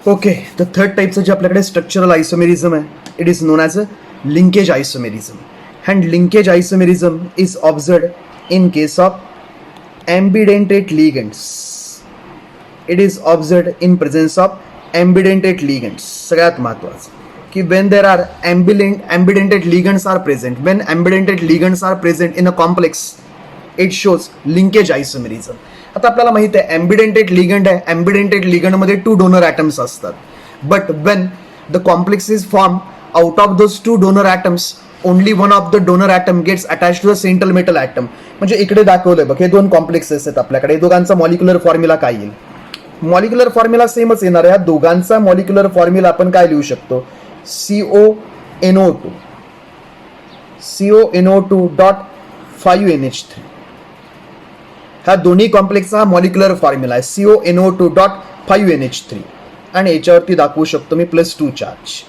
Okay, तर third टाईपचं जे आपल्याकडे स्ट्रक्चरल आयसोमेरिझम आहे, it is non as a linkage isomerism. And linkage isomerism is observed in case of ambidentate ligands. It is observed in presence of ambidentate ligands. सगळ्यात महत्त्वाचं की when there are ambidentate ligands are present, when ambidentate ligands are present in a complex, it shows linkage isomerism. आता आपल्याला माहिती आहे ambidentate ligand आहे, ambidentate ligand मध्ये 2 donor atoms असतात. But when the complex is formed out of those 2 donor atoms, only one of the donor atom gets attached to the central metal atom. म्हणजे इकडे दाखवलंय बघ, हे 2 कॉम्प्लेक्सेस आहेत आपल्याकडे. दोघांचा मॉलिक्युलर फॉर्म्युला काय येईल? मॉलिक्युलर फॉर्म्युला सेमच येणार आहे. दोघांचा मॉलिक्युलर फॉर्म्युला आपण काय लिहू शकतो? CONO2.5NH3. हा दोन्ही कॉम्प्लेक्सचा मॉलिक्युलर फॉर्म्युला आहे CONO2.5NH3. आणि याच्यावरती दाखवू शकतो मी +2 चार्ज.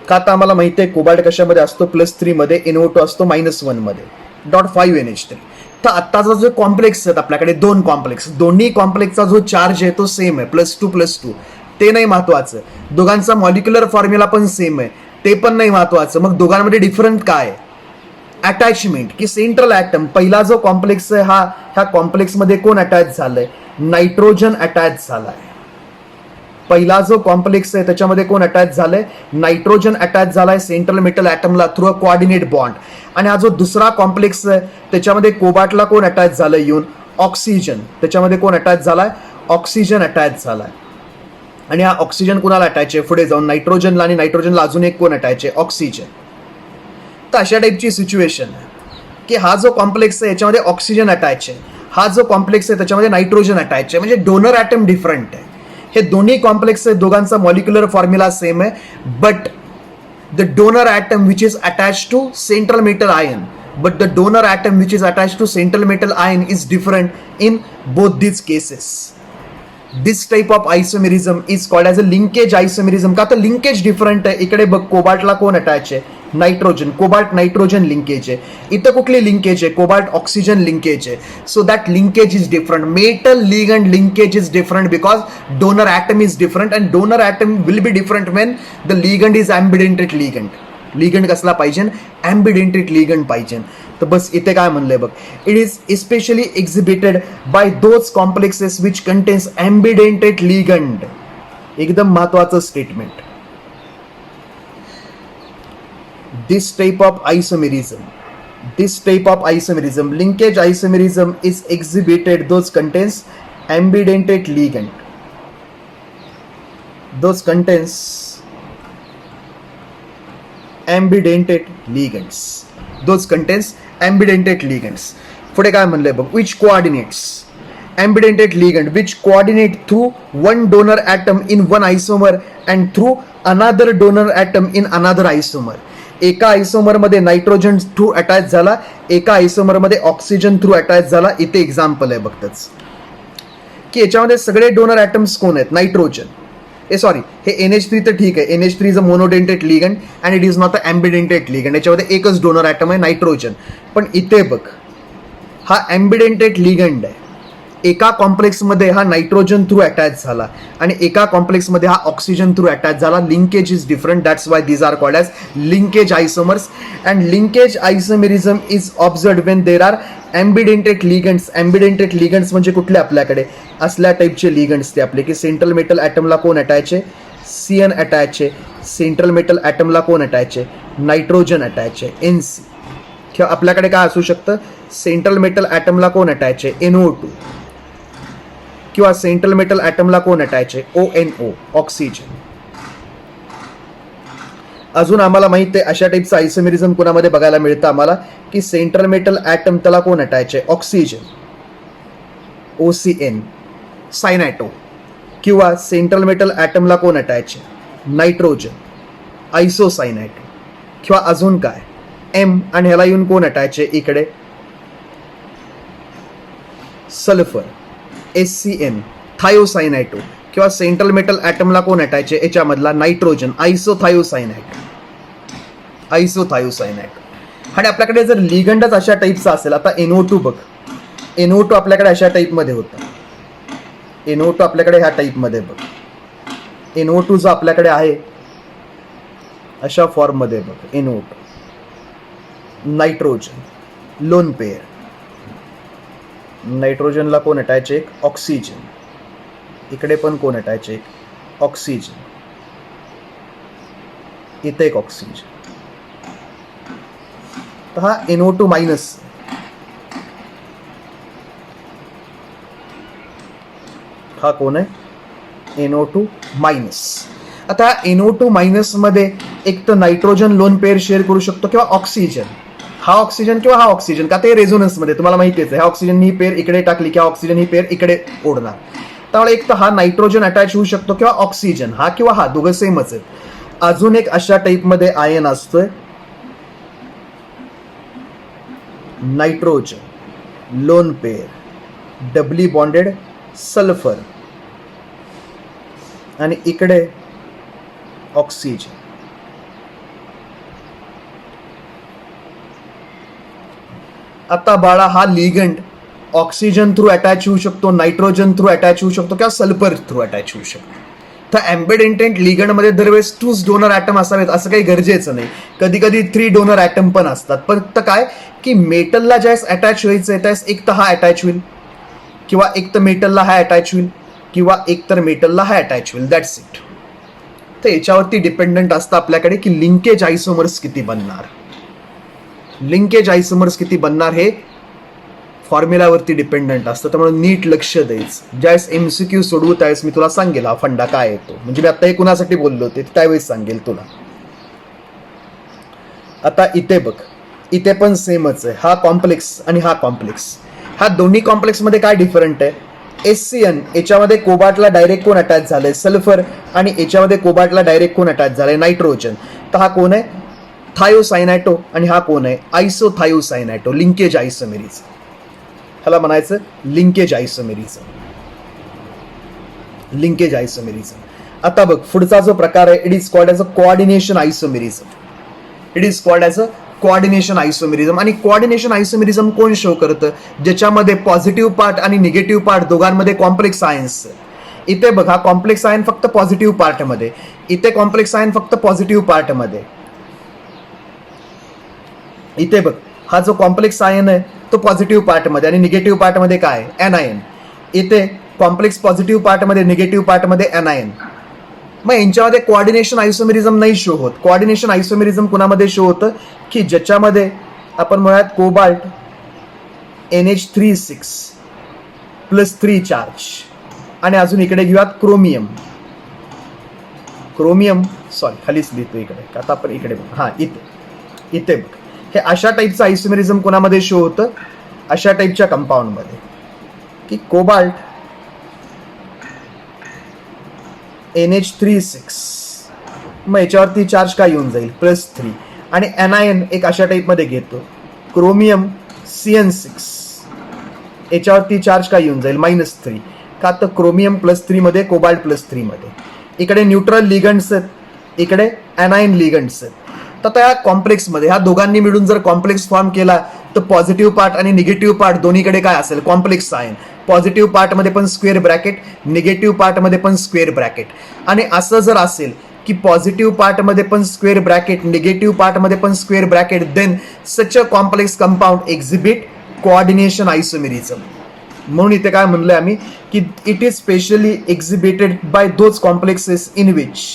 का आता आम्हाला माहिती आहे कोबाल्ट कशामध्ये असतो? +3 मध्ये, NO2 असतो -1 मध्ये. .5NH3. तर आत्ताचा जो कॉम्प्लेक्स आहेत आपल्याकडे 2 कॉम्प्लेक्स, दोन्ही कॉम्प्लेक्सचा जो चार्ज आहे तो सेम आहे, +2. ते नाही महत्वाचं, दोघांचा मॉलिक्युलर फॉर्म्युला पण सेम आहे, ते पण नाही महत्वाचं. मग दोघांमध्ये डिफरंट काय? अटॅचमेंट, की सेंट्रल ॲटम पहिला जो कॉम्प्लेक्स आहे ह्या कॉम्प्लेक्समध्ये कोण अटॅच झालंय? नायट्रोजन अटॅच झालाय. पहिला जो कॉम्प्लेक्स आहे त्याच्यामध्ये कोण अटॅच झालंय? नायट्रोजन अटॅच झालाय सेंट्रल मेटल ॲटमला थ्रू अ कोऑर्डिनेट बॉन्ड. आणि हा जो दुसरा कॉम्प्लेक्स आहे त्याच्यामध्ये कोबाल्टला कोण अटॅच झालंय? येऊन ऑक्सिजन. त्याच्यामध्ये कोण अटॅच झालाय? ऑक्सिजन अटॅच झालाय. आणि हा ऑक्सिजन कुणाला अटॅच आहे? पुढे जाऊन नायट्रोजनला, आणि नायट्रोजनला अजून एक कोण अटॅच आहे? ऑक्सिजन. तर अशा टाईपची सिच्युएशन आहे की हा जो कॉम्प्लेक्स आहे याच्यामध्ये ऑक्सिजन अटॅच आहे, हा जो कॉम्प्लेक्स आहे त्याच्यामध्ये नायट्रोजन अटॅच आहे. म्हणजे डोनर ॲटम डिफरंट आहे. हे दोन्ही कॉम्प्लेक्स आहे, दोघांचा मॉलिक्युलर फॉर्म्युला सेम आहे. But the donor atom which is attach to central metal ion, but the donor atom which is attached to central metal ion is different in both these cases. This type of isomerism is called as a linkage isomerism. का तर linkage different आहे. इकडे बघ कोबाल्टला कोण attach आहे? Nitrogen. Cobalt nitrogen linkage आहे. इथं कुठली लिंकेज आहे? कोबाल्ट ऑक्सिजन लिंकेज आहे. So that linkage is different. Metal ligand linkage is different because donor atom is different, and donor atom will be different when the ligand is ambidentate ligand. Ligand कसला पाहिजे? ambidentate ligand पाहिजे. तर बस इथे काय म्हणलंय बघ, it is especially exhibited by those complexes which contains ambidentate ligand. एकदम महत्वाचं statement. This type of isomerism, linkage isomerism is exhibited those contains ambidentate ligand. Those contains ambidentate ligands. पुढे काय म्हणलंय बघ, which coordinates ambidentate ligand which coordinate through one donor atom in one isomer and through another donor atom in another isomer. एका आयसोमर मध्ये nitrogen through attach झाला, एका आयसोमर मध्ये oxygen through attach झाला. इथे एक्झाम्पल आहे बघतच की याच्यामध्ये सगळे डोनर ॲटम्स कोण आहेत? नायट्रोजन. सॉरी, हे NH3 तर ठीक आहे, NH3 is a monodentate ligand and it is not a ambidentate ligand. याच्यामध्ये एकच डोनर ॲटम आहे, नायट्रोजन. पण इथे बघ, हा ambidentate ligand आहे. एका कॉम्प्लेक्समध्ये हा नायट्रोजन थ्रू अटॅच झाला आणि एका कॉम्प्लेक्समध्ये हा ऑक्सिजन थ्रू अटॅच झाला. Linkage is different. That's why these are called as linkage isomers. And linkage isomerism is observed when there are ambidentate ligands. ambidentate ligands म्हणजे कुठले? आपल्याकडे असल्या टाईपचे लिगंड्स ते आपले की सेंट्रल मेटल ॲटमला कोण अटॅच आहे? CN अटॅच आहे. सेंट्रल मेटल ॲटमला कोण अटॅच आहे? नायट्रोजन अटॅच आहे, NC. किंवा आपल्याकडे काय असू शकतं? सेंट्रल मेटल ॲटमला कोण अटॅच आहे? NO2. किंवा सेंट्रल मेटल ॲटमला कोण अटॅच आहे? ONO, oxygen. अजून आम्हाला माहित आहे अशा टाईपचं आयसोमेरिझम कोणामध्ये बघायला मिळतं आम्हाला की सेंट्रल मेटल ॲटम त्याला कोण अटॅच आहे? Oxygen, OCN, सायनायटो. किंवा सेंट्रल मेटल ॲटमला कोण अटॅच आहे? नायट्रोजन, आयसोसायनायटो. किंवा अजून काय? M. आणि ह्याला येऊन कोण अटॅच आहे? इकडे सल्फर, SCN, थायोसायनायटो. किंवा सेंट्रल मेटल ॲटमला कोण अटॅच आहे? याच्यामधला नायट्रोजन, आयसोथायोसायनायटो. आणि आपल्याकडे जर लिगंडच अशा टाईपचा असेल, आता NO2 बघ, NO2 आपल्याकडे अशा टाईपमध्ये होतं. NO2 आपल्याकडे ह्या टाईपमध्ये बघ, NO2 जो आपल्याकडे आहे अशा फॉर्ममध्ये बघ, NO2 नायट्रोजन लोन पेअर, नायट्रोजनला कोण अटॅच, एक ऑक्सिजन, इकडे पण कोण अटॅच, एक ऑक्सिजन, इथे एक ऑक्सिजन. तर हा NO2 मायनस, हा कोण आहे, NO2 मायनस. आता NO2 मायनस मध्ये एक तर नायट्रोजन लोन पेअर शेअर करू शकतो किंवा ऑक्सिजन, हा ऑक्सिजन किंवा हा ऑक्सिजन, का ते रेझोनन्स मध्ये तुम्हाला माहितीच आहे, ह्या ऑक्सिजन ही पेअर इकडे टाकली किंवा ऑक्सिजन ही पेअर इकडे ओढणार, त्यामुळे एक तर हा नायट्रोजन अटॅच होऊ शकतो किंवा ऑक्सिजन, हा किंवा हा, दोघं सेमच आहेत. अजून एक अशा टाईपमध्ये आयन असतोय nitrogen lone pair doubly bonded sulphur आणि इकडे ऑक्सिजन. आता बाळा हा लिगंड ऑक्सिजन थ्रू अटॅच होऊ शकतो, नायट्रोजन थ्रू अटॅच होऊ शकतो किंवा सल्फर थ्रू अटॅच होऊ शकतो. तर एम्बेड इंटेंट लिगंड मध्ये दरवेळेस 2 डोनर ॲटम असावेत असं काही गरजेचं नाही, कधी कधी 3 डोनर ॲटम पण असतात. फक्त काय की मेटलला ज्यावेळेस अटॅच व्हायचं आहे त्यावेळेस एक तर हा अटॅच होईल किंवा एक तर मेटलला हा अटॅच होईल किंवा एक तर मेटलला हा अटॅच होईल, दॅट्स इट. तर याच्यावरती डिपेंडंट असतं आपल्याकडे की लिंकेज आयसोमर्स किती बनणार, लिंकेज आयसोमर्स किती बनणार हे फॉर्म्युलावरती डिपेंडंट असतं. त्यामुळे नीट लक्ष द्यायचं, ज्यावेळेस MCQ सोडवू त्यावेळेस मी तुला सांगेल हा फंडा काय येतो, म्हणजे मी आता हे कुणासाठी बोललो होते त्यावेळेस सांगेल तुला. आता इथे बघ, इथे पण सेमच आहे, हा कॉम्प्लेक्स आणि हा कॉम्प्लेक्स. हा दोन्ही कॉम्प्लेक्स मध्ये काय डिफरंट आहे, SCN याच्यामध्ये कोबाल्टला डायरेक्ट कोण अटॅच झालंय, सल्फर, आणि याच्यामध्ये कोबाल्टला डायरेक्ट कोण अटॅच झालंय, नायट्रोजन. तर हा कोण आहे, थायोसायनायटो, आणि हा कोण आहे, आयसोथायोसायनायटो. लिंकेज आयसोमेरिझम, ह्याला म्हणायचं लिंकेज आयसोमेरिझम, लिंकेज आयसोमेरिझम. आता बघ पुढचा जो प्रकार आहे, it is called as a coordination isomerism. It is called as a coordination isomerism. आणि कोऑर्डिनेशन आयसोमेरिझम कोण शो करतं, ज्याच्यामध्ये पॉझिटिव्ह पार्ट आणि निगेटिव्ह पार्ट दोघांमध्ये कॉम्प्लेक्स आयन्स. इथे बघ हा कॉम्प्लेक्स आयन फक्त पॉझिटिव्ह पार्टमध्ये, इथे कॉम्प्लेक्स आयन फक्त पॉझिटिव्ह पार्टमध्ये. इथे बघ हा जो कॉम्प्लेक्स आयन आहे तो पॉझिटिव्ह पार्टमध्ये आणि निगेटिव्ह पार्टमध्ये काय, एनायन. इथे कॉम्प्लेक्स पॉझिटिव्ह पार्टमध्ये, निगेटिव्ह पार्टमध्ये एनायन. मग यांच्यामध्ये कोऑर्डिनेशन आयसोमेरिझम नाही शो होत. कोऑर्डिनेशन आयसोमेरिझम कुणामध्ये शो होतं की ज्याच्यामध्ये आपण म्हणूयात कोबाल्ट NH36 प्लस 3 चार्ज, आणि अजून इकडे घेऊयात क्रोमियम, क्रोमियम सॉरी खालीच लिहितो इकडे, आता आपण इकडे बघ, हा इथे, इथे बघ, हे अशा टाईपचं आयसोमेरिझम कोणामध्ये शो होतं, अशा टाईपच्या कंपाऊंडमध्ये की कोबाल्ट NH36, मग याच्यावरती चार्ज काय येऊन जाईल, +3, आणि एनायन एक अशा टाईपमध्ये घेतो, क्रोमियम CN6, याच्यावरती चार्ज काय येऊन जाईल, -3, का तर क्रोमियम +3 मध्ये, कोबाल्ट +3 मध्ये. इकडे न्यूट्रल लिगंड्स आहेत, इकडे एनायन लिगंड्स आहेत. तर त्या कॉम्प्लेक्समध्ये ह्या दोघांनी मिळून जर कॉम्प्लेक्स फॉर्म केला तर पॉझिटिव्ह पार्ट आणि निगेटिव्ह पार्ट दोन्हीकडे काय असेल, कॉम्प्लेक्स आयन. पॉझिटिव्ह पार्टमध्ये पण स्क्वेअर ब्रॅकेट, निगेटिव्ह पार्टमध्ये पण स्क्वेअर ब्रॅकेट. आणि असं जर असेल की पॉझिटिव्ह पार्टमध्ये पण स्क्वेअर ब्रॅकेट, निगेटिव्ह पार्टमध्ये पण square bracket, then such a complex compound exhibit coordination isomerism. म्हणून इथे काय म्हणलंय आम्ही की it is specially exhibited by those complexes in which,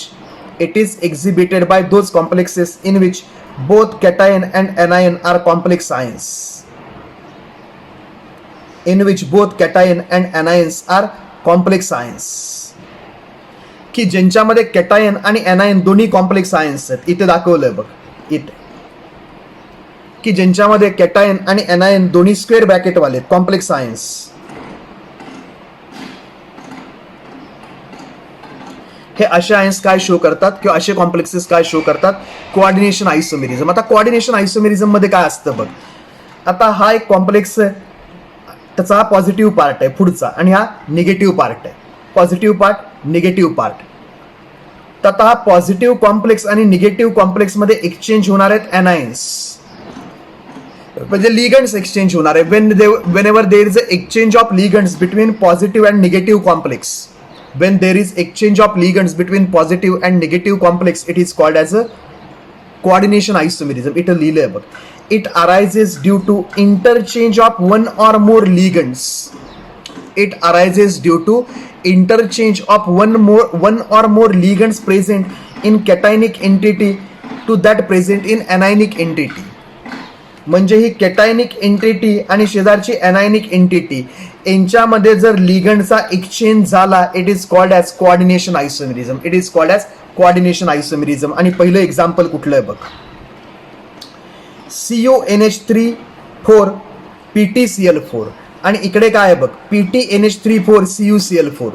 it is exhibited by those complexes in which both cation and anion are complex ions, in which both cation and anions are complex ions, की ज्यांच्यामध्ये cation आणि anion दोन्ही complex ions आहेत. इथे दाखवलंय बघ, इथे की ज्यांच्यामध्ये कॅटायन आणि एनायन दोन्ही स्क्वेअर ब्रॅकेट वाले कॉम्प्लेक्स आयन्स. हे असे आयन्स काय शो करतात किंवा असे कॉम्प्लेक्सेस काय शो करतात, कोऑर्डिनेशन आयसोमेरिझम. आता कोऑर्डिनेशन आयसोमेरिझम मध्ये काय असतं बघ, आता हा एक कॉम्प्लेक्स आहे, त्याचा हा पॉझिटिव्ह पार्ट आहे पुढचा, आणि हा निगेटिव्ह पार्ट आहे, पॉझिटिव्ह पार्ट, निगेटिव्ह पार्ट. तर आता हा पॉझिटिव्ह कॉम्प्लेक्स आणि निगेटिव्ह कॉम्प्लेक्स मध्ये एक्सचेंज होणार आहेत एनायन्स, म्हणजे लिगंड्स एक्सचेंज होणार आहे. Whenever there is a exchange of ligands between positive and negative complex, when there is exchange of ligands between positive and negative complex, it is called as a coordination isomerism. इथं लिहिलंय बघ. It arises due to interchange of one or more ligands. It arises due to interchange of one or more ligands present in cationic entity to that present in anionic entity. म्हणजे ही कॅटायनिक entity आणि शेजारची anionic entity यांच्यामध्ये जर लिगंडचा exchange झाला, it is called as coordination isomerism. It is called as coordination isomerism. आणि पहिलं example कुठलं आहे बघ, CuNH3 4 PtCl4 आणि इकडे काय आहे बघ, PtNH3 4 CuCl4.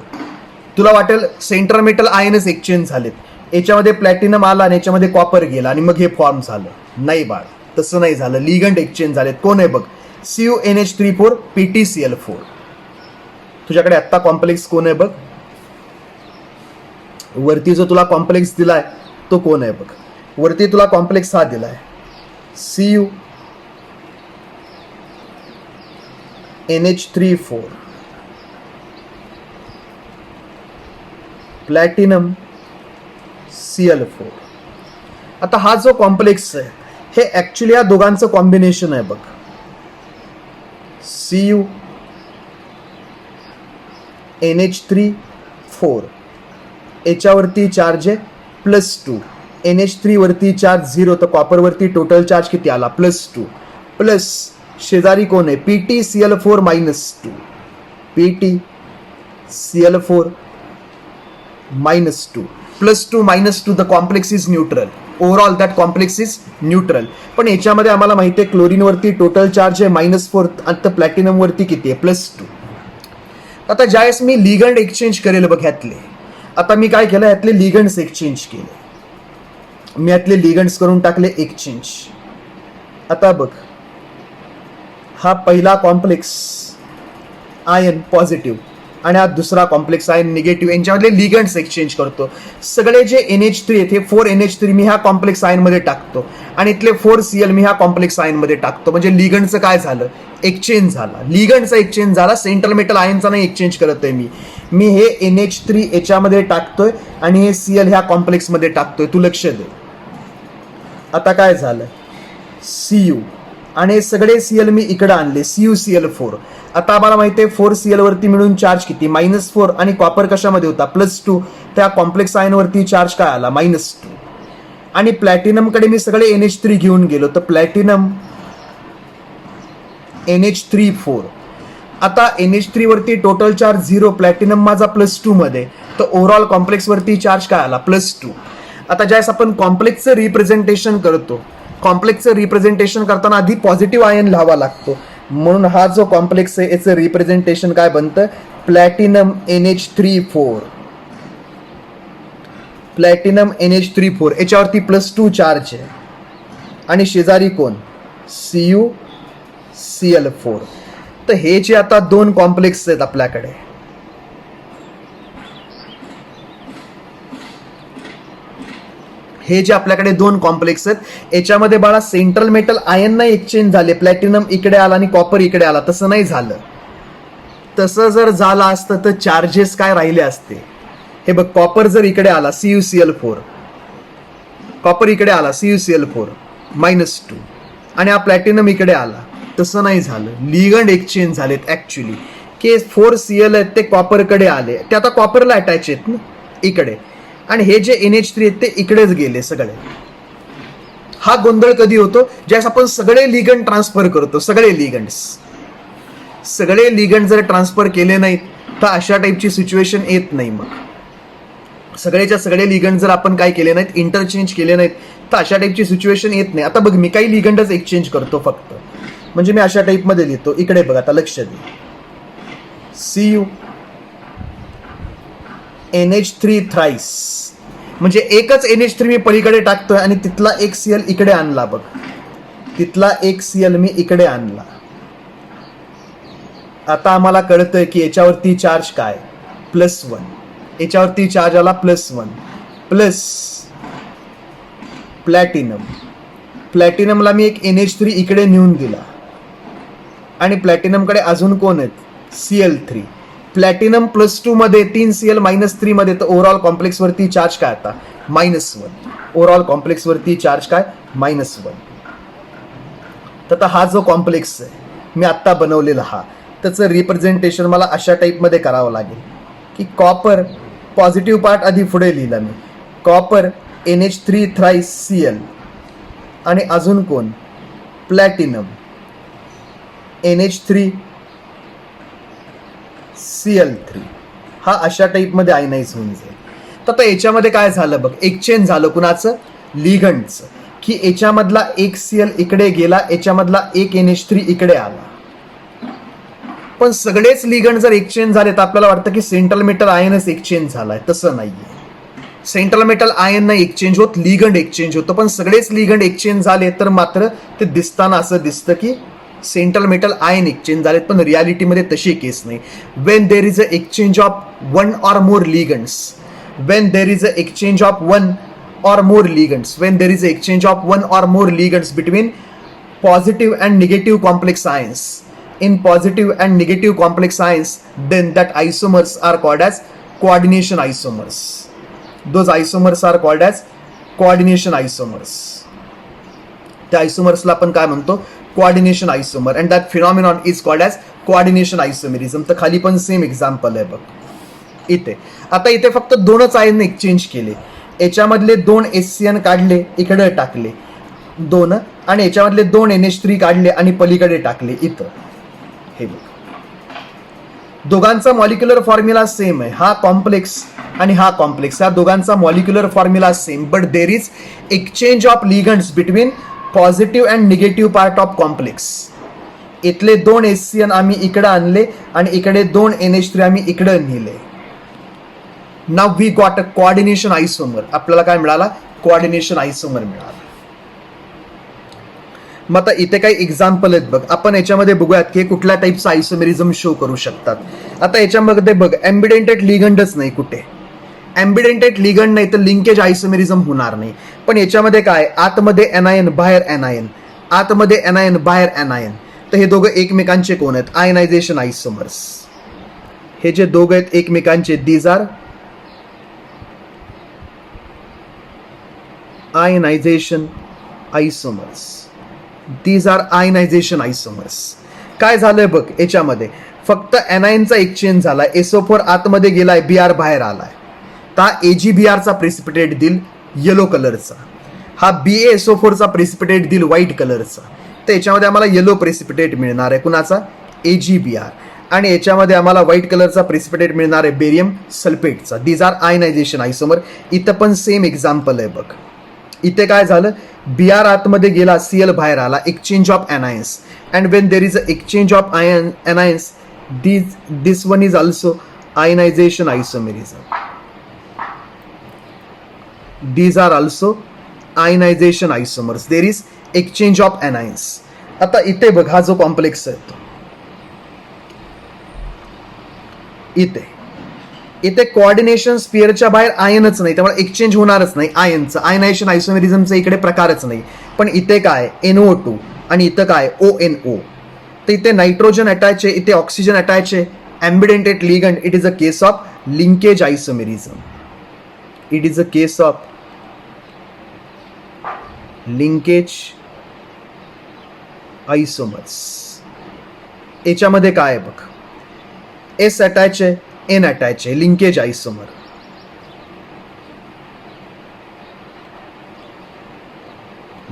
तुला वाटेल सेंटर मेटल आयनच एक्सचेंज झालेत, याच्यामध्ये प्लॅटिनम आला आणि याच्यामध्ये कॉपर गेला आणि मग हे फॉर्म झालं. नाही बाळ, तसं नाही झालं. लिगंड एक्सचेंज झालेत. कोण आहे बघ, CuNH3 4 PtCl4. तुझ्याकडे आत्ता कॉम्प्लेक्स कोण आहे बघ, वरती जो तुला कॉम्प्लेक्स दिलाय तो कोण आहे बघ. वरती तुला कॉम्प्लेक्स हा दिलाय CuNH3 4 प्लॅटिनम Cl4. आता हा जो कॉम्प्लेक्स आहे हे ऍक्च्युली या दोघांचं कॉम्बिनेशन आहे बघ. CuNH3 4 याच्यावरती चार्ज आहे +2, NH3 वरती चार्ज 0, तर कॉपर वरती टोटल चार्ज किती आला +2, प्लस शेजारी कोण आहे PtCl4 -2, PtCl4 -2, +2 -2, the complex is neutral. Overall that complex is neutral. पण याच्यामध्ये आम्हाला माहिती आहे क्लोरीन वरती टोटल चार्ज आहे -4 आणि प्लॅटिनम वरती किती आहे +2. आता ज्यावेळेस मी लिगंड एक्सचेंज करेल बघ ह्यातले, आता मी काय केलं, ह्यातले लिगंड्स एक्सचेंज केले. मी ह्यातले लिगंड्स करून टाकले एक्सचेंज. आता बघ, हा पहिला कॉम्प्लेक्स आयन पॉझिटिव्ह आणि हा दुसरा कॉम्प्लेक्स आयन निगेटिव्ह, यांच्यामधले लिगंड्स एक्सचेंज करतो. सगळे जे NH3 आहेत हे 4NH3 मी ह्या कॉम्प्लेक्स आयन मध्ये टाकतो आणि इथले 4Cl मी ह्या कॉम्प्लेक्स आयन मध्ये टाकतो. म्हणजे लिगंडचं काय झालं, एक्सचेंज झाला. लिगंडचा एक्सचेंज झाला, सेंट्रल मेटल आयनचा नाही एक्सचेंज करत आहे मी हे NH3 याच्यामध्ये टाकतोय आणि हे Cl ह्या कॉम्प्लेक्स मध्ये टाकतोय. तू लक्ष दे. आता काय झालं, Cu आणि हे सगळे Cl मी इकडे आणले, CuCl4. आता आम्हाला माहिती आहे 4Cl वरती मिळून चार्ज किती -4 आणि कॉपर कशामध्ये होता +2, त्या कॉम्प्लेक्स आयन वरती चार्ज काय आला -2. आणि प्लॅटिनम कडे मी सगळे NH3 घेऊन गेलो, तर प्लॅटिनम NH3 4. आता NH3 वरती टोटल चार्ज 0, प्लॅटिनम माझा +2 मध्ये, तर ओव्हरऑल कॉम्प्लेक्स वरती चार्ज काय आला +2. आता ज्यावेळेस आपण कॉम्प्लेक्सचं रिप्रेझेंटेशन करतो, कॉम्प्लेक्सचं रिप्रेझेंटेशन करताना आधी पॉझिटिव्ह आयन लावा लागतो. म्हणून हा जो कॉम्प्लेक्स आहे याचं रिप्रेझेंटेशन काय बनतं, प्लॅटिनम NH3 4 याच्यावरती +2 चार्ज आहे आणि शेजारी कोण CuCl4. तर हे जे आता दोन कॉम्प्लेक्स आहेत आपल्याकडे, हे जे आपल्याकडे दोन कॉम्प्लेक्स आहेत याच्यामध्ये बाळा सेंट्रल मेटल आयन नाही एक्सचेंज झाले, प्लॅटिनम इकडे आला आणि कॉपर इकडे आला, तसं नाही झालं. तसं जर झालं असतं तर चार्जेस काय राहिले असते. हे बघ, कॉपर जर इकडे आला CuCl4, कॉपर इकडे आला CuCl4 -2 आणि हा प्लॅटिनम इकडे आला, तसं नाही झालं. लिगंड एक्सचेंज झालेत ऍक्च्युली. के 4Cl आहेत ते कॉपरकडे आले, ते आता कॉपरला अटॅच आहेत ना इकडे, आणि हे जे NH3 आहेत ते इकडेच गेले सगळे. हा गोंधळ कधी होतो, ज्यावेळेस आपण सगळे लिगंड ट्रान्सफर करतो. सगळे लिगंड जर ट्रान्सफर केले नाहीत तर अशा टाईपची सिच्युएशन येत नाही. मग सगळेच्या सगळे लिगंड जर आपण काय केले नाहीत, इंटरचेंज केले नाहीत, तर अशा टाईपची सिच्युएशन येत नाही. आता बघ, मी काही लिगंडच एक्सचेंज करतो फक्त, म्हणजे मी अशा टाईपमध्ये लिहितो. इकडे बघ, आता लक्ष दे. CuNH3 थ्राइस, म्हणजे एकच NH3 मी पलीकडे टाकतोय आणि तिथला एक Cl इकडे आणला बघ, तिथला एक Cl मी इकडे आणला. आता आम्हाला कळतंय की याच्यावरती चार्ज काय +1, याच्यावरती चार्ज आला +1 प्लस प्लॅटिनमला मी एक NH3 इकडे नेऊन दिला आणि प्लॅटिनमकडे अजून कोण आहेत Cl3. प्लॅटिनम +2 मध्ये 3Cl-3 मध्ये, तर ओव्हरऑल कॉम्प्लेक्स वरती चार्ज काय आता -1. ओव्हरऑल कॉम्प्लेक्स वरती चार्ज काय -1. तर हा जो कॉम्प्लेक्स आहे मी आत्ता बनवलेला हा, त्याचं रिप्रेझेंटेशन मला अशा टाईपमध्ये करावं लागेल की कॉपर पॉझिटिव्ह पार्ट आधी पुढे लिहिला मी, कॉपर NH3 थ्राईस Cl आणि अजून कोण प्लॅटिनम NH3 Cl3, हा अशा टाईपमध्ये आयनाइज होऊन जाईल. तर आता याच्यामध्ये काय झालं बघ, एक्सचेंज झालं कुणाचं, लिगंडचं, की याच्यामधला एक Cl इकडे गेला, याच्यामधला एक NH3 इकडे आला. पण सगळेच लिगंड जर एक्सचेंज झाले तर आपल्याला वाटतं की सेंट्रल मेटल आयनच एक्सचेंज झालाय. तसं नाहीये, सेंट्रल मेटल आयन नाही एक्सचेंज होत, लिगंड एक्सचेंज होतं. पण सगळेच लिगंड एक्सचेंज झाले तर मात्र ते दिसताना असं दिसतं की सेंट्रल मेटल आयन एक्सचेंज झालेत, पण रियालिटीमध्ये तशी केस नाही. When there is a exchange of one or more ligands, when there is a exchange of one or more ligands, when there is an exchange of one or more ligands between positive and negative complex ions, in positive and negative complex ions, then that isomers are called as coordination isomers. Those isomers are called as coordination isomers. त्या isomers ला आपण काय म्हणतो, coordination isomer, and that phenomenon is called as coordination isomerism. तर खाली पण same example आहे बघ इथे. आता इथे फक्त दोनच आयन एक्सचेंज केले, याच्यामधले 2 HCN काढले इकडे टाकले 2, आणि याच्यामधले 2 NH3 काढले आणि पलीकडे टाकले इथं. हे बघ, दोघांचा मॉलिक्युलर फॉर्म्युला सेम आहे, हा कॉम्प्लेक्स आणि हा कॉम्प्लेक्स, या दोघांचा molecular formula same, but there is exchange of ligands between positive and negative part of complex. इथले 2 HCN आम्ही इकडे आणले आणि इकडे 2 NH3 आम्ही इकडे नेले. Now we got a coordination isomer. आपल्याला काय मिळाला, कोऑर्डिनेशन आयसोमर मिळाला. मग आता इथे काही एक्झाम्पल आहेत बघ, आपण याच्यामध्ये बघूयात की कुठल्या टाईपचं आयसोमेरिझम शो करू शकतात. आता याच्यामध्ये बघ, एम्बिडेंटेड लिगंडच नाही कुठे, एम्बिडेंटेड लिगंड नाही तर लिंकेज आयसोमेरिझम होणार नाही. पण याच्यामध्ये काय, आतमध्ये एनायन बाहेर एनायन, आतमध्ये एनायन बाहेर एनायन, तर हे दोघं एकमेकांचे कोण आहेत, आयनायझेशन आयसोमर्स. हे जे दोघं आहेत एकमेकांचे, these are ionization isomers. These are ionization isomers. काय झालंय बघ, याच्यामध्ये फक्त एनायनचा एक्सचेंज झालाय, SO4 आतमध्ये गेलाय, Br बाहेर आलाय. तर हा AgBr चा प्रेसिपिटेट देईल येलो कलरचा, हा BaSO4 चा प्रेसिपिटेट देईल व्हाईट कलरचा. तर याच्यामध्ये आम्हाला येलो प्रेसिपिटेट मिळणार आहे कुणाचा, AgBr, आणि याच्यामध्ये आम्हाला व्हाईट कलरचा प्रेसिपिटेट मिळणार आहे बेरियम सल्फेटचा. These are ionization isomer. इथं पण सेम एक्झाम्पल आहे बघ. इथे काय झालं, Br आतमध्ये गेला, Cl बाहेर आला, exchange of anions, and when there is a exchange of anions, this one is also ionization isomerism. These are also ionization isomers. There is exchange of anions. आता इथे बघ, हा जो कॉम्प्लेक्स आहे तो इथे कोऑर्डिनेशन स्पिअरच्या बाहेर आयनच नाही, त्यामुळे एक्सचेंज होणारच नाही आयनचं. आयनायझेशन आयसोमेरिझमचं इकडे प्रकारच नाही. पण इथे काय, NO2 आणि इथं काय, ONO. तर इथे नायट्रोजन अटॅच आहे, इथे ऑक्सिजन अटॅच आहे. Ambidentate ligand, it is a case of linkage isomerism. It is a case of linkage आयसोमर्स. याच्यामध्ये काय आहे बघ, S अटॅच आहे, N अटॅच आहे, लिंकेज आयसोमर.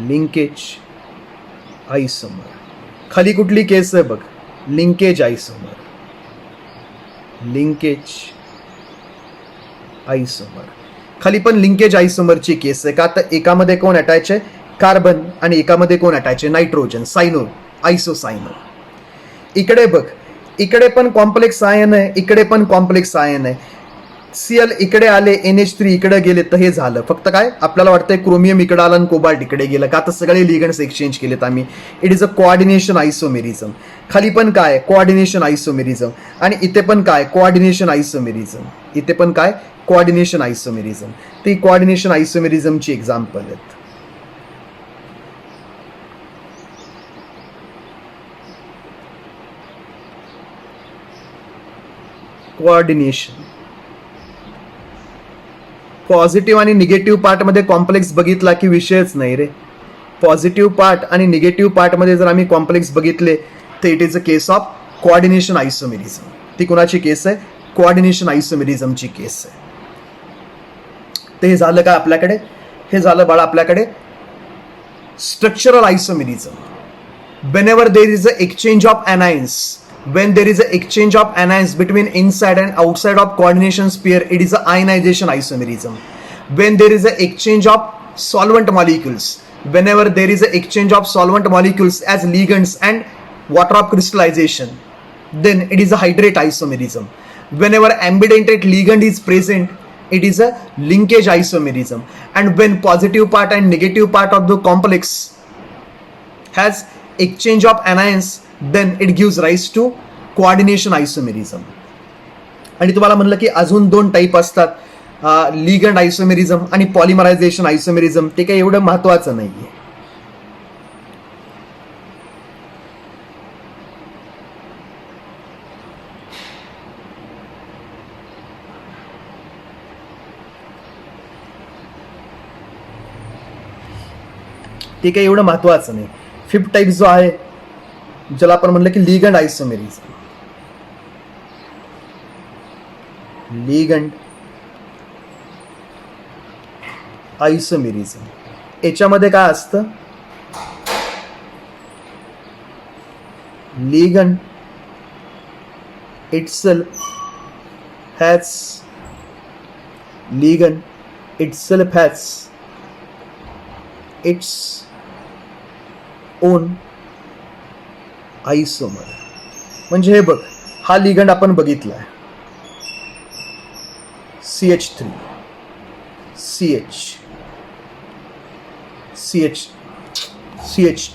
लिंकेज आयसोमर. खाली कुठली केस आहे बघ, लिंकेज आयसोमर, लिंकेज आयसोमर. खाली पण लिंकेज आयसोमरची केस आहे. का तर एकामध्ये कोण अटॅच आहे, कार्बन, आणि एकामध्ये कोण अटॅच आहे, नायट्रोजन, सायनो, आयसोसायनो. इकडे बघ, इकडे पण कॉम्प्लेक्स आयन आहे, इकडे पण कॉम्प्लेक्स आयन आहे. Cl इकडे आले, NH3 इकडे गेले, तर हे झालं. फक्त काय आपल्याला वाटतंय क्रोमियम इकडे आलं आणि कोबाल्ट इकडे गेलं, का तर सगळे लिगंड्स एक्सचेंज केलेत आम्ही. It is a coordination isomerism. खाली पण काय, कोऑर्डिनेशन आयसोमेरिझम, आणि इथे पण काय, कोऑर्डिनेशन आयसोमेरिझम. इथे पण काय, कोऑर्डिनेशन आयसोमेरिझम. ती कोऑर्डिनेशन आयसोमेरिझमची एक्झाम्पल आहेत. कोऑर्डिनेशन. पॉझिटिव्ह आणि निगेटिव्ह पार्टमध्ये कॉम्प्लेक्स बघितला की विषयच नाही रे. पॉझिटिव्ह पार्ट आणि निगेटिव्ह पार्टमध्ये जर आम्ही कॉम्प्लेक्स बघितले तर it is a case of coordination isomerism. ती कुणाची केस आहे? कोऑर्डिनेशन आयसोमेरिझमची केस आहे. तर हे झालं का आपल्याकडे? हे झालं बाळा आपल्याकडे structural isomerism. whenever there is a exchange of anions, when there is a exchange of anions between inside and outside of coordination sphere, it is a ionization isomerism. When there is a exchange of solvent molecules, whenever there is a exchange of solvent molecules as ligands and water of crystallization, then it is a hydrate isomerism. Whenever ambidentate ligand is present, it is a linkage isomerism. And when positive part and negative part of the complex has exchange of anions, then it gives rise to coordination isomerism. आणि तुम्हाला म्हणलं की अजून दोन type असतात, ligand isomerism आणि पॉलिमरायझेशन isomerism. ते काही एवढं महत्वाचं नाहीये. ते काही एवढं महत्वाचं नाही. फिफ्थ टाईप जो आहे ज्याला आपण म्हणलं की लिगंड आयसोमेरिझम. लिगंड आयसोमेरिझम याच्यामध्ये काय असतं? Ligand itself has its own isomer. म्हणजे हे बघ, हा लिगंड आपण बघितलाय CH3 CH2,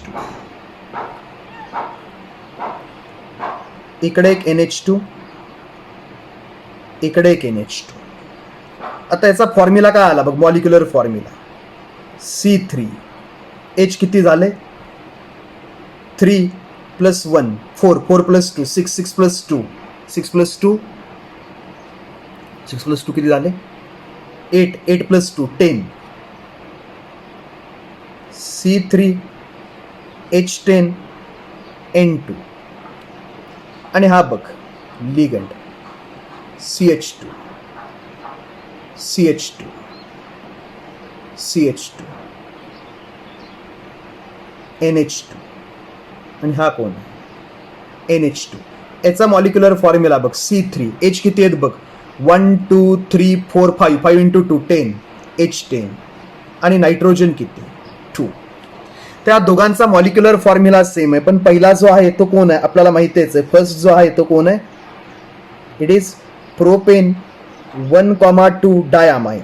इकडे एक NH2, इकडे एक NH2. आता याचा फॉर्म्युला काय आला बघ, मॉलिक्युलर फॉर्म्युला C3. H किती झाले? 3 + 1 4 4 + 2 6 6 + 2 6 + 2 6 + 2 किती झाले? 8 8 + 2 10. C3 H10 N2. आणि हा बघ लिगंड CH2 NH2 आणि हा कोण? NH2. याचा मॉलिक्युलर फॉर्म्युला बघ C3. H किती आहेत बघ? 1 2 3 4 5 5 × 2 10 H10. आणि नायट्रोजन किती? 2. त्या दोघांचा मॉलिक्युलर फॉर्म्युला सेम आहे, पण पहिला जो आहे तो कोण आहे आपल्याला माहितीच आहे. फर्स्ट जो आहे तो कोण आहे? It is propane 1,2 diamine.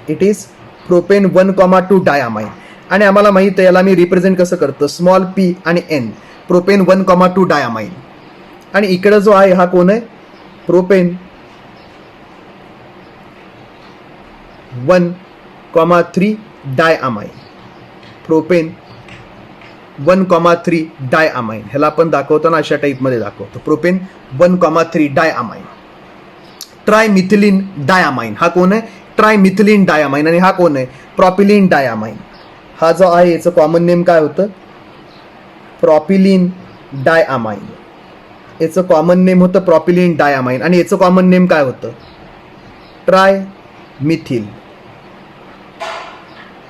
It is propane 1,2 diamine. आणि आम्हाला माहित आहे याला मी रिप्रेझेंट कसं करतो, स्मॉल p आणि n. Propane 1,2 diamine. आणि इकडे जो आहे हा कोण आहे? Propane 1,3 diamine. Propane 1,3 diamine. ह्याला आपण दाखवताना अशा टाईपमध्ये दाखवतो, प्रोपेन 1,3 डायअमाइन. ट्रायमिथिलीन डायअमाइन. हा कोण आहे? ट्रायमिथिलीन डायअमाइन. आणि हा कोण आहे? प्रॉपिलीन डायअमाइन. हा जो आहे याचं कॉमन नेम काय होतं? प्रॉपिलीन डायअमाइन. याचं कॉमन नेम होतं प्रॉपिलीन डायअमाइन. आणि याचं कॉमन नेम काय होतं?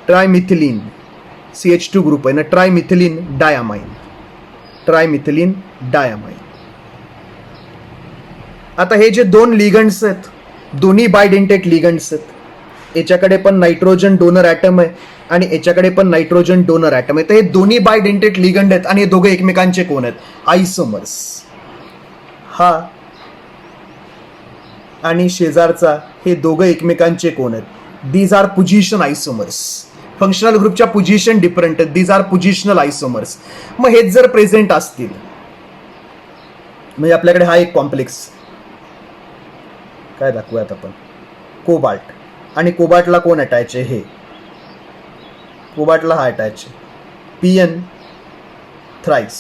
ट्रायमिथिलीन. CH2 ग्रुप आहे ना, ट्रायमिथिलीन डायअमाइन. आता हे जे दोन लिगंड्स आहेत, दोन्ही बायडेंटेट लिगंड्स आहेत. याच्याकडे पण नायट्रोजन डोनर ॲटम आहे आणि याच्याकडे पण नायट्रोजन डोनर ॲटम आहे. तर हे दोन्ही बायडेंटेट लिगंड आहेत आणि हे दोघे एकमेकांचे कोण आहेत? आयसोमर्स. हा आणि शेजारचा हे दोघं एकमेकांचे कोण आहेत? These are position isomers. Functional ग्रुपच्या पोझिशन डिफरंट आहेत. These are positional isomers. मग हेच जर प्रेझेंट असतील म्हणजे आपल्याकडे हा एक कॉम्प्लेक्स काय दाखवूयात आपण, कोबाल्ट. आणि कोबाल्टला कोण अटॅच आहे? हे कोबाल्टला हा अटॅच आहे, PN थ्राइस.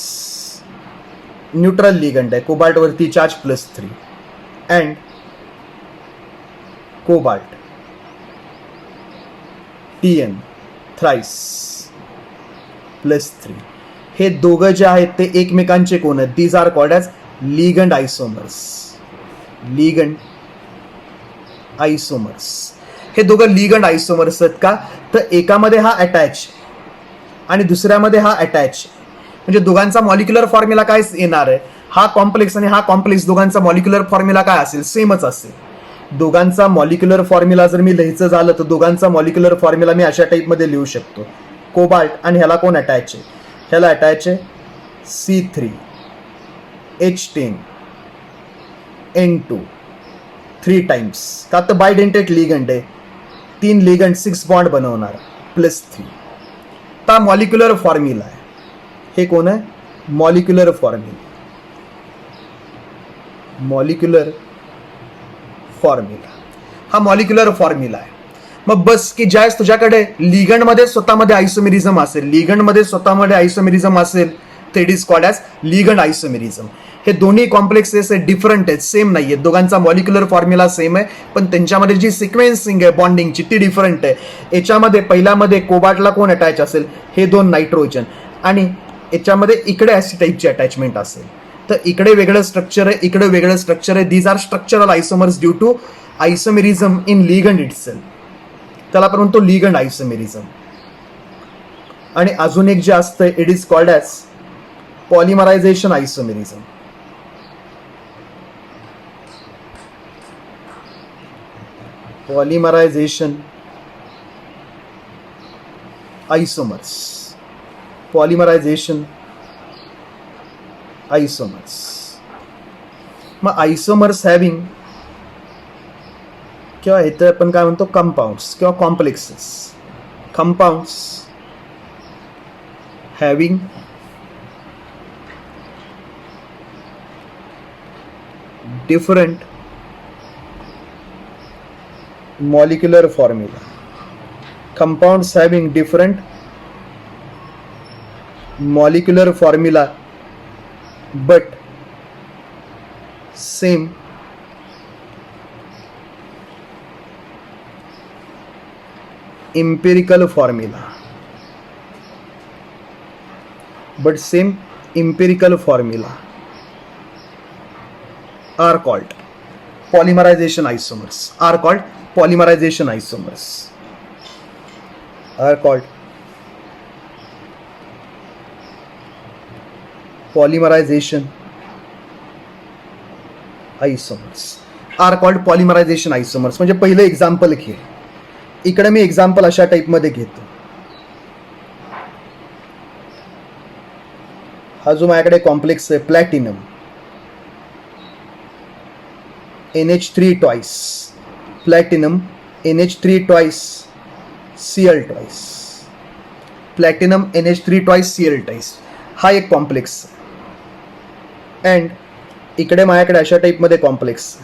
न्यूट्रल लिगंड आहे कोबाल्ट वरती, charge +3. And cobalt TN thrice +3. हे दोघं जे आहेत ते एकमेकांचे कोण आहेत? These are called as ligand isomers. Ligand isomers. हे दोघं लिगंड आयसोमर्स आहेत का? तर एकामध्ये हा अटॅच आणि दुसऱ्यामध्ये हा अटॅच, म्हणजे दोघांचा मॉलिक्युलर फॉर्म्युला काय येणार आहे? हा कॉम्प्लेक्स आणि हा कॉम्प्लेक्स दोघांचा मॉलिक्युलर फॉर्म्युला काय असेल? सेमच असेल. दोघांचा मॉलिक्युलर फॉर्म्युला जर मी लिहायचं झालं तर दोघांचा मॉलिक्युलर फॉर्म्युला मी अशा टाईपमध्ये लिहू शकतो. कोबाल्ट आणि ह्याला कोण अटॅच आहे? ह्याला अटॅच आहे C3H10N2 3 टाइम्स. का तर बायडेंटेट लिगंड आहे, 3 लिगंड 6 बॉन्ड बनवणार +3. आता मॉलिक्युलर फॉर्म्युला आहे. हे कोण आहे? Molecular formula. मॉलिक्युलर फॉर्म्युला हा मॉलिक्युलर फॉर्म्युला आहे. मग बस की ज्यावेळेस तुझ्याकडे लिगंडमध्ये स्वतःमध्ये आयसोमेरिझम असेल, लिगंडमध्ये स्वतःमध्ये आयसोमेरिझम असेल तर it is called as ligand isomerism. हे दोन्ही कॉम्प्लेक्सेस डिफरंट आहेत, सेम नाही आहेत. दोघांचा मॉलिक्युलर फॉर्म्युला सेम आहे, पण त्यांच्यामध्ये जी सिक्वेन्सिंग आहे बॉन्डिंगची ती डिफरंट आहे. याच्यामध्ये पहिल्यामध्ये कोबाल्टला कोण अटॅच असेल? हे 2 नायट्रोजन, आणि याच्यामध्ये इकडे अशी टाईपची अटॅचमेंट असेल. तर इकडे वेगळं स्ट्रक्चर आहे, इकडे वेगळं स्ट्रक्चर आहे. These are structural isomers due to isomerism in ligand itself. त्याला आपण म्हणतो लिगंड आयसोमेरिझम. आणि अजून एक जे असतं it is called as polymerization isomerism. Polymerization isomers. Polymerization isomers. मग आयसोमर्स हॅव्हिंग किंवा इथं आपण काय म्हणतो कंपाऊंड्स किंवा complexes. Compounds having different molecular formula. Compounds having different molecular formula but same empirical formula. But same empirical formula are called polymerization isomers. Are called polymerization isomers. Are called polymerization isomers. Are called polymerization isomers. म्हणजे पहिलं example घे. इकडे मी example अशा टाईपमध्ये घेतो. हा जो माझ्याकडे कॉम्प्लेक्स आहे platinum NH3 twice, platinum NH3 twice, Cl twice, platinum NH3 twice, Cl twice. हा एक कॉम्प्लेक्स. अँड इकडे माझ्याकडे अशा टाईपमध्ये कॉम्प्लेक्स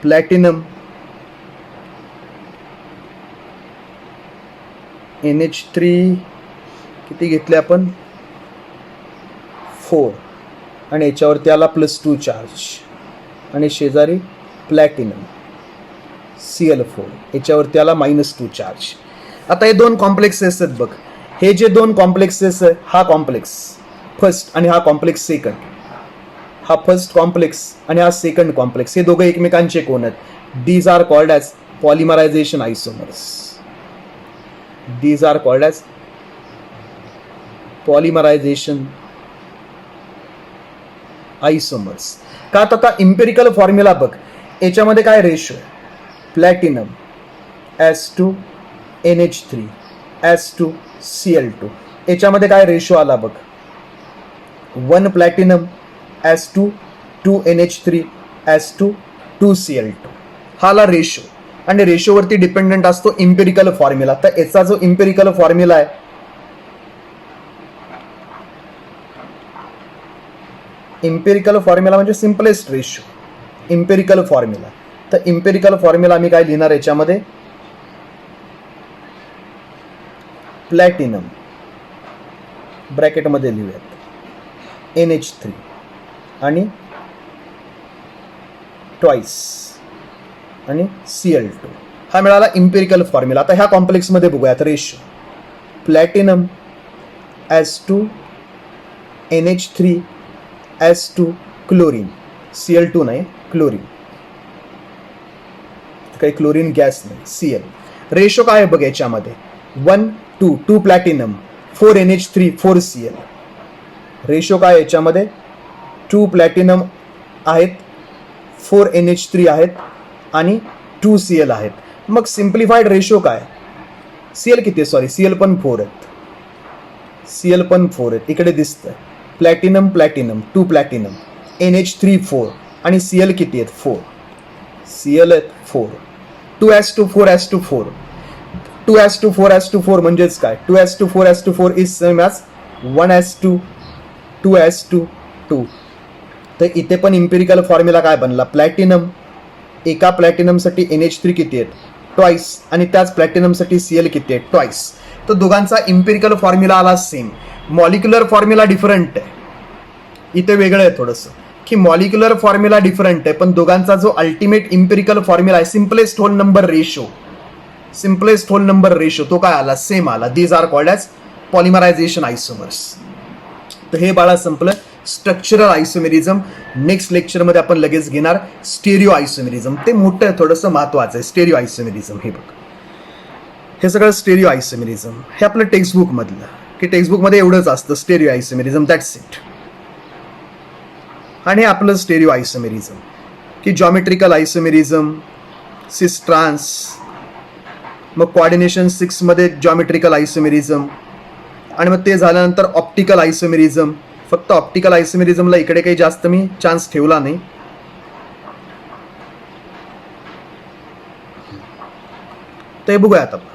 प्लॅटिनम NH3 किती घेतले आपण 4, आणि याच्यावरती आला +2 चार्ज, आणि शेजारी प्लॅटिनम Cl4 याच्यावरती आला -2 चार्ज. आता हे 2 कॉम्प्लेक्सेस आहेत बघ. हे जे 2 कॉम्प्लेक्सेस आहे, हा कॉम्प्लेक्स फर्स्ट आणि हा कॉम्प्लेक्स सेकंड. हा फर्स्ट कॉम्प्लेक्स आणि हा सेकंड कॉम्प्लेक्स, हे दोघं एकमेकांचे कोण आहेत? These are called as polymerization isomers. These are called as polymerization isomers. का तर आता इम्पेरिकल फॉर्म्युला बघ. याच्यामध्ये काय रेशो आहे? Platinum S2 NH3 S2 Cl2. याच्यामध्ये काय रेशो आला बघ? 1 platinum S2 2 NH3 S2 2 Cl2. हा आला रेशो, आणि रेशोवरती डिपेंडंट असतो इम्पेरिकल फॉर्म्युला. तर याचा जो इम्पेरिकल फॉर्म्युला आहे, इम्पेरिकल फॉर्म्युला म्हणजे सिम्पलेस्ट रेशो, इम्पेरिकल फॉर्म्युला. तर इम्पेरिकल फॉर्म्युला आम्ही काय लिहिणार याच्यामध्ये? प्लॅटिनम ब्रॅकेटमध्ये लिहूयात NH3 आणि ट्वाईस आणि Cl2 हा मिळाला इम्पेरिकल फॉर्म्युला. आता ह्या कॉम्प्लेक्समध्ये बघूयात ratio. Platinum S2 NH3 S2 chlorine, Cl2 नाही क्लोरीन, काही क्लोरीन गॅस नाही, Cl. रेशो काय आहे बघ याच्यामध्ये 1:2, 2 प्लॅटिनम 4 NH3 4 Cl. रेशो काय याच्यामध्ये 2 प्लॅटिनम आहेत, 4 NH3 आहेत आणि 2 Cl आहेत. मग सिम्प्लिफाईड रेशो काय, Cl किती, सॉरी Cl पण 4 आहेत, Cl पण 4 आहेत, इकडे दिसतंय प्लॅटिनम प्लॅटिनम 2 प्लॅटिनम NH3 4 आणि Cl किती आहेत 4, Cl आहेत 4. 2:4:4 2:4:4 म्हणजेच काय 2:4:4 इज सेम ॲज 1:2:2. तर इथे पण इम्पेरिकल फॉर्म्युला काय बनला, प्लॅटिनम एका प्लॅटिनमसाठी NH3 किती आहेत ट्वाईस आणि त्याच प्लॅटिनमसाठी Cl किती आहेत ट्वाईस. तर दोघांचा इम्पेरिकल फॉर्म्युला आला सेम. मॉलिक्युलर फॉर्म्युला डिफरंट आहे, इथे वेगळं आहे थोडंसं की मॉलिक्युलर फॉर्म्युला डिफरंट आहे, पण दोघांचा जो अल्टिमेट इम्पेरिकल फॉर्म्युला आहे simplest whole number ratio, simplest whole number ratio तो काय आला, सेम आला. These are called as polymerization isomers. तर हे बाळा संपलं स्ट्रक्चरल आयसोमेरिझम. नेक्स्ट लेक्चरमध्ये आपण लगेच घेणार स्टेरिओ आयसोमेरिझम. ते मोठं आहे थोडंसं, महत्वाचं आहे स्टेरिओ आयसोमेरिझम. हे बघ हे सगळं स्टेरिओ आयसोमेरिझम हे आपलं टेक्स्टबुकमधलं, की टेक्स्टबुकमध्ये एवढंच असतं स्टेरिओ आयसोमेरिझम, दॅट्स इट. आणि हे आपलं स्टेरिओ आयसोमेरिझम की जॉमेट्रिकल आयसोमेरिझम, सिस ट्रान्स, मग कोऑर्डिनेशन 6 मध्ये जॉमेट्रिकल आयसोमेरिझम, आणि मग ते झाल्यानंतर ऑप्टिकल आयसोमेरिझम. फक्त ऑप्टिकल आयसोमेरिझमला इकडे काही जास्त मी चान्स ठेवला नाही. ते बघूयात आपण.